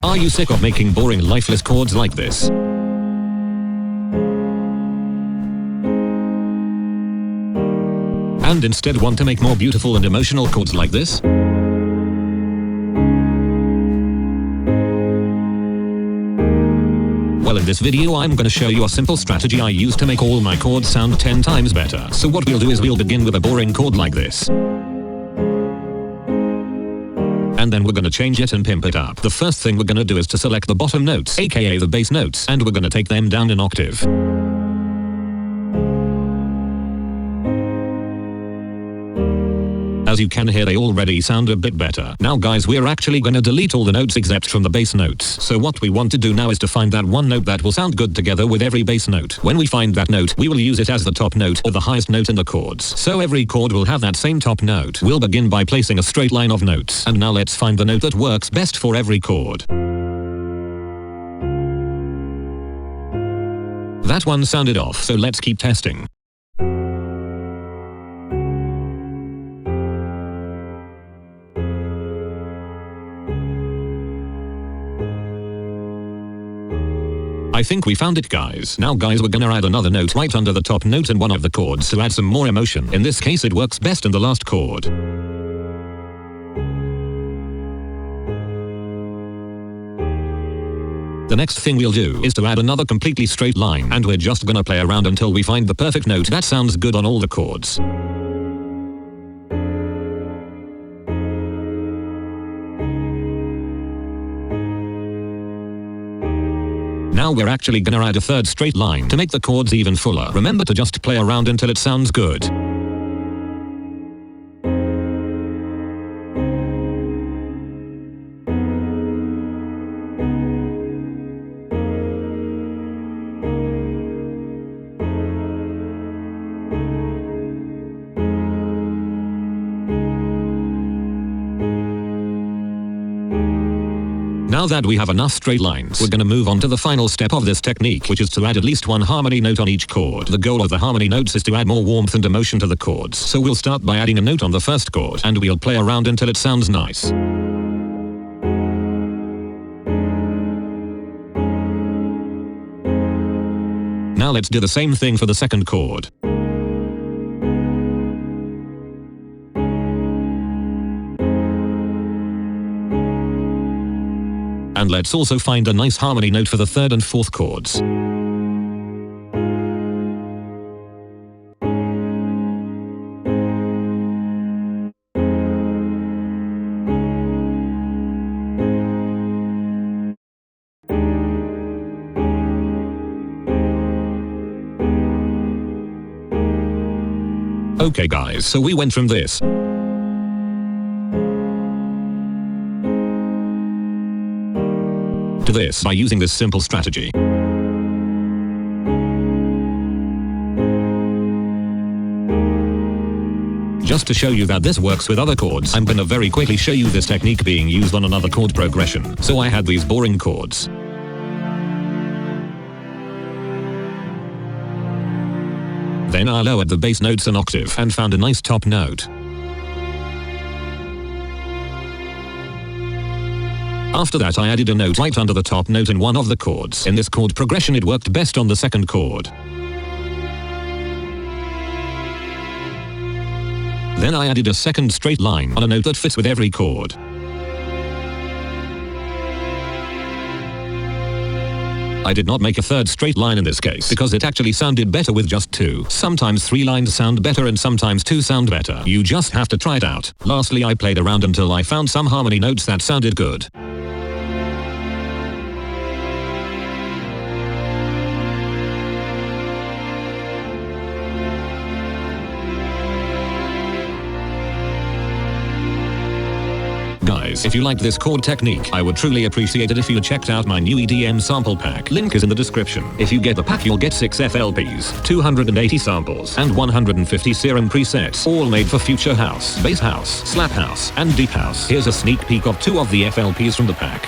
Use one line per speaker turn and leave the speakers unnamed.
Are you sick of making boring lifeless chords like this? And instead want to make more beautiful and emotional chords like this? Well, in this video I'm gonna show you a simple strategy I use to make all my chords sound 10 times better. So what we'll do is we'll begin with a boring chord like this. And then we're gonna change it and pimp it up. The first thing we're gonna do is to select the bottom notes, aka the bass notes, and we're gonna take them down an octave. As you can hear, they already sound a bit better. Now guys, we're actually gonna delete all the notes except from the bass notes. So what we want to do now is to find that one note that will sound good together with every bass note. When we find that note, we will use it as the top note or the highest note in the chords. So every chord will have that same top note. We'll begin by placing a straight line of notes. And now let's find the note that works best for every chord. That one sounded off, so let's keep testing. I think we found it, guys. Now guys, we're gonna add another note right under the top note in one of the chords to add some more emotion. In this case it works best in the last chord. The next thing we'll do is to add another completely straight line, and we're just gonna play around until we find the perfect note that sounds good on all the chords. Now we're actually gonna add a third straight line to make the chords even fuller. Remember to just play around until it sounds good. Now that we have enough straight lines, we're gonna move on to the final step of this technique, which is to add at least one harmony note on each chord. The goal of the harmony notes is to add more warmth and emotion to the chords. So we'll start by adding a note on the first chord, and we'll play around until it sounds nice. Now let's do the same thing for the second chord. And let's also find a nice harmony note for the third and fourth chords. Okay guys, so we went from this to this by using this simple strategy. Just to show you that this works with other chords, I'm gonna very quickly show you this technique being used on another chord progression. So I had these boring chords. Then I lowered the bass notes an octave and found a nice top note. After that I added a note right under the top note in one of the chords. In this chord progression it worked best on the second chord. Then I added a second straight line on a note that fits with every chord. I did not make a third straight line in this case because it actually sounded better with just two. Sometimes 3 lines sound better and sometimes 2 sound better. You just have to try it out. Lastly, I played around until I found some harmony notes that sounded good. Guys, if you liked this chord technique, I would truly appreciate it if you checked out my new EDM sample pack. Link is in the description. If you get the pack, you'll get 6 FLPs, 280 samples, and 150 serum presets, all made for future house, bass house, slap house, and deep house. Here's a sneak peek of 2 of the FLPs from the pack.